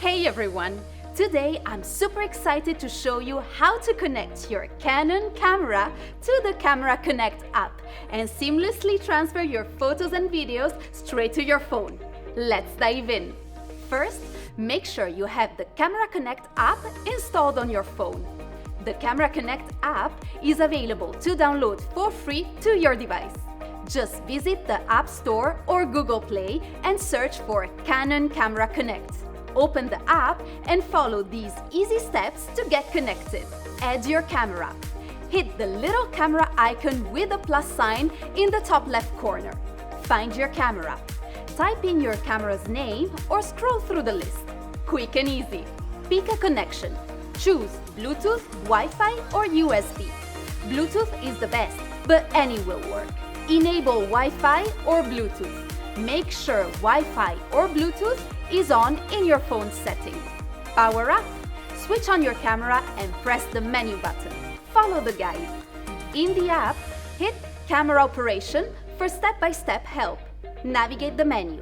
Hey everyone! Today I'm super excited to show you how to connect your Canon camera to the Camera Connect app and seamlessly transfer your photos and videos straight to your phone. Let's dive in! First, make sure you have the Camera Connect app installed on your phone. The Camera Connect app is available to download for free to your device. Just visit the App Store or Google Play and search for Canon Camera Connect. Open the app and follow these easy steps to get connected. Add your camera. Hit the little camera icon with a plus sign in the top left corner. Find your camera. Type in your camera's name or scroll through the list. Quick and easy. Pick a connection. Choose Bluetooth, Wi-Fi or USB. Bluetooth is the best, but any will work. Enable Wi-Fi or Bluetooth. Make sure Wi-Fi or Bluetooth is on in your phone settings. Power up, switch on your camera and press the menu button. Follow the guide. In the app, hit Camera Operation for step-by-step help. Navigate the menu.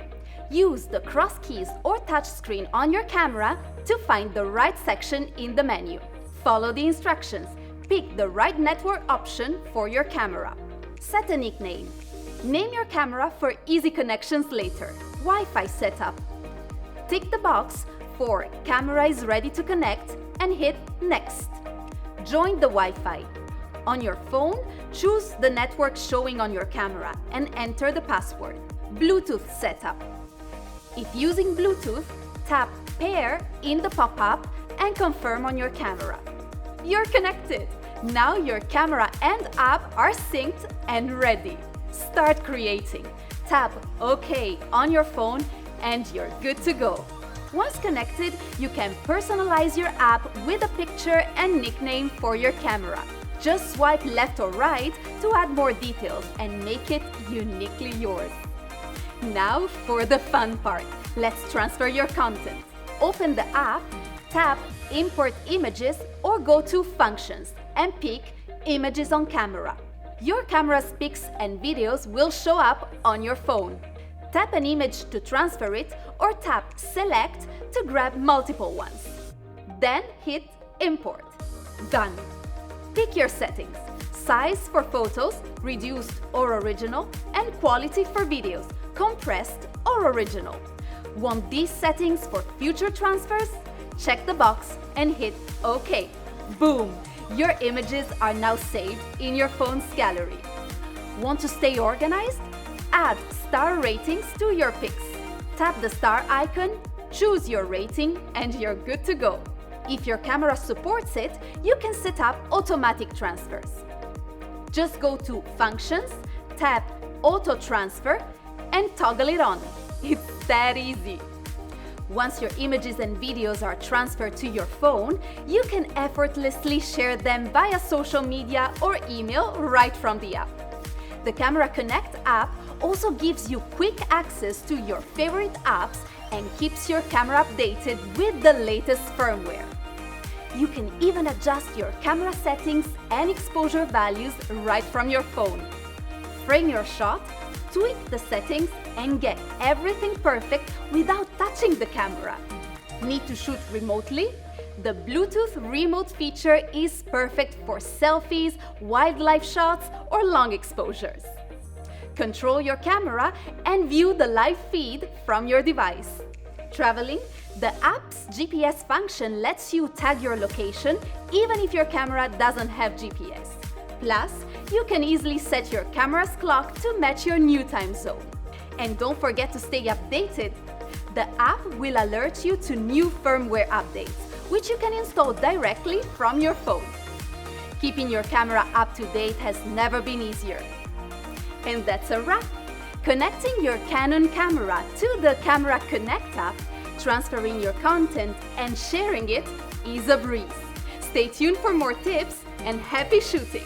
Use the cross keys or touch screen on your camera to find the right section in the menu. Follow the instructions. Pick the right network option for your camera. Set a nickname. Name your camera for easy connections later. Wi-Fi setup. Tick the box for Camera is ready to connect and hit Next. Join the Wi-Fi. On your phone, choose the network showing on your camera and enter the password. Bluetooth setup. If using Bluetooth, tap Pair in the pop-up and confirm on your camera. You're connected! Now your camera and app are synced and ready. Start creating. Tap OK on your phone and you're good to go. Once connected, you can personalize your app with a picture and nickname for your camera. Just swipe left or right to add more details and make it uniquely yours. Now for the fun part. Let's transfer your content. Open the app, tap Import Images or go to Functions and pick Images on Camera. Your camera's pics and videos will show up on your phone. Tap an image to transfer it or tap Select to grab multiple ones. Then hit Import. Done! Pick your settings. Size for photos, reduced or original, and quality for videos, compressed or original. Want these settings for future transfers? Check the box and hit OK. Boom! Your images are now saved in your phone's gallery. Want to stay organized? Add star ratings to your pics. Tap the star icon, choose your rating, and you're good to go. If your camera supports it, you can set up automatic transfers. Just go to Functions, tap Auto Transfer, and toggle it on. It's that easy. Once your images and videos are transferred to your phone, you can effortlessly share them via social media or email right from the app. The Camera Connect app also gives you quick access to your favorite apps and keeps your camera updated with the latest firmware. You can even adjust your camera settings and exposure values right from your phone. Frame your shot, tweak the settings, and get everything perfect without touching the camera. Need to shoot remotely? The Bluetooth remote feature is perfect for selfies, wildlife shots, or long exposures. Control your camera and view the live feed from your device. Traveling? The app's GPS function lets you tag your location even if your camera doesn't have GPS. Plus, you can easily set your camera's clock to match your new time zone. And don't forget to stay updated. The app will alert you to new firmware updates, which you can install directly from your phone. Keeping your camera up to date has never been easier. And that's a wrap! Connecting your Canon camera to the Camera Connect app, transferring your content and sharing it is a breeze. Stay tuned for more tips and happy shooting!